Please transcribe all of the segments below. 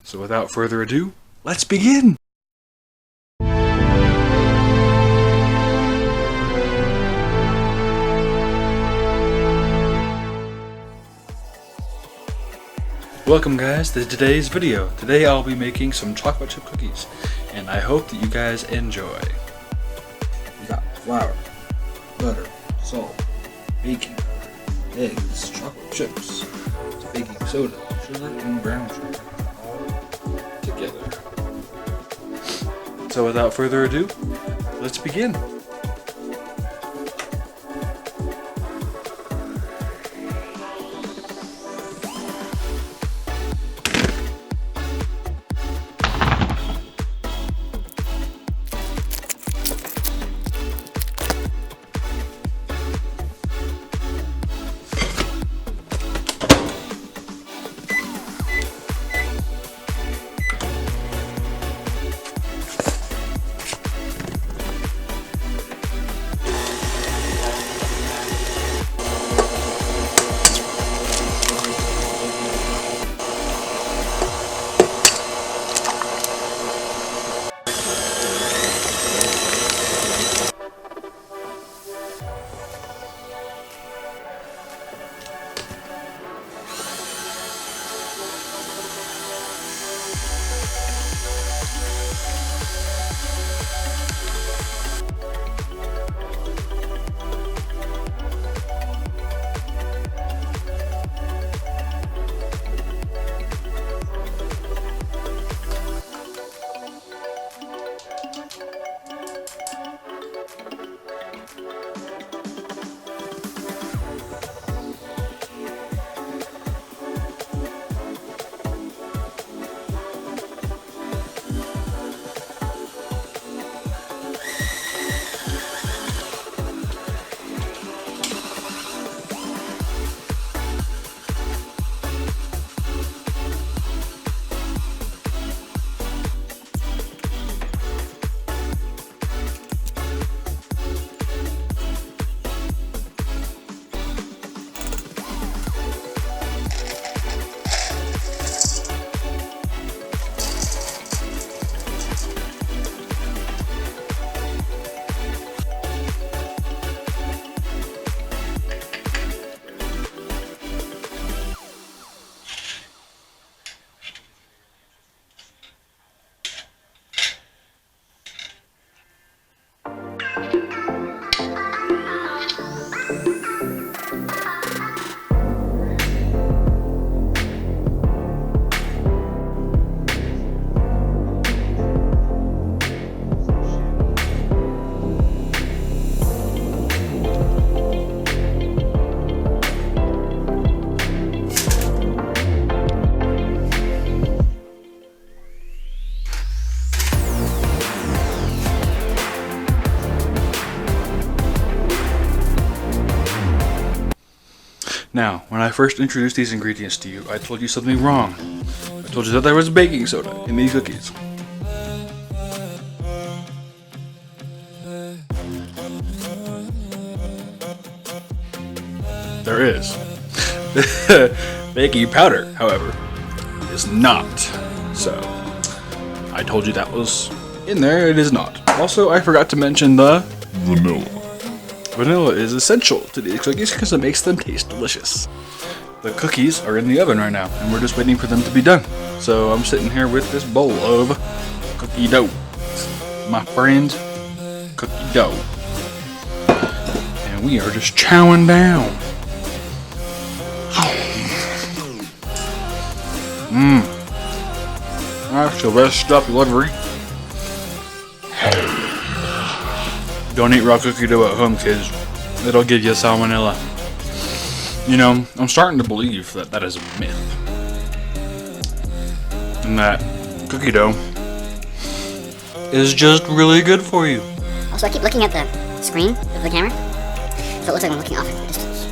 So without further ado, let's begin! Welcome guys to today's video. Today I'll be making some chocolate chip cookies, and I hope that you guys enjoy. We got flour, butter, salt, baking powder, eggs, chocolate chips, baking soda, sugar, and brown sugar, all together. So without further ado, let's begin. Now, when I first introduced these ingredients to you, I told you something wrong. I told you that there was baking soda in these cookies. There is. Baking powder, however, is not. So, I told you that was in there, it is not. Also, I forgot to mention the vanilla. Vanilla is essential to these cookies because it makes them taste delicious. The cookies are in the oven right now, and we're just waiting for them to be done. So I'm sitting here with this bowl of cookie dough. My friend, cookie dough. And we are just chowing down. That's the best stuff you'll ever eat. Don't eat raw cookie dough at home, kids. It'll give you salmonella. You know, I'm starting to believe that that is a myth. And that cookie dough is just really good for you. Also, I keep looking at the screen of the camera, so it looks like I'm looking off at the distance.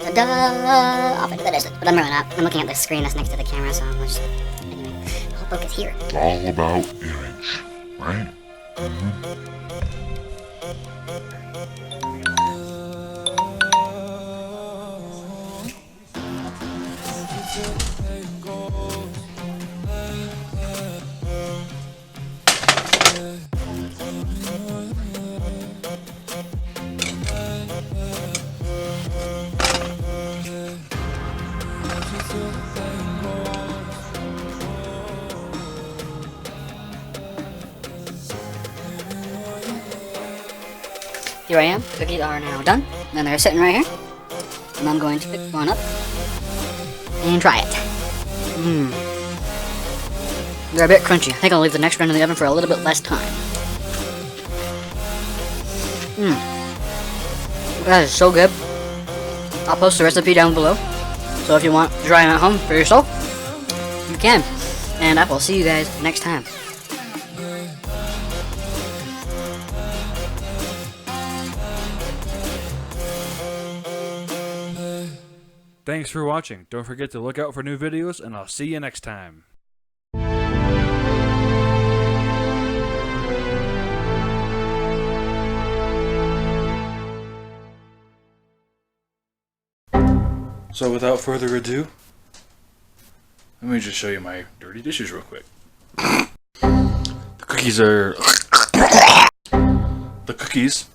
Ta-da! Off into the distance. But I'm really not. I'm looking at the screen that's next to the camera, so I'm just... Anyway, the whole book is here. It's all about image, right? here I am. The cookies are now done, and they're sitting right here. And I'm going to pick one up and try it. They're a bit crunchy. I think I'll leave the next round in the oven for a little bit less time. That is so good. I'll post the recipe down below. So if you want to try them at home for yourself, you can. And I will see you guys next time. Thanks for watching. Don't forget to look out for new videos, and I'll see you next time. So without further ado, let me just show you my dirty dishes real quick. The cookies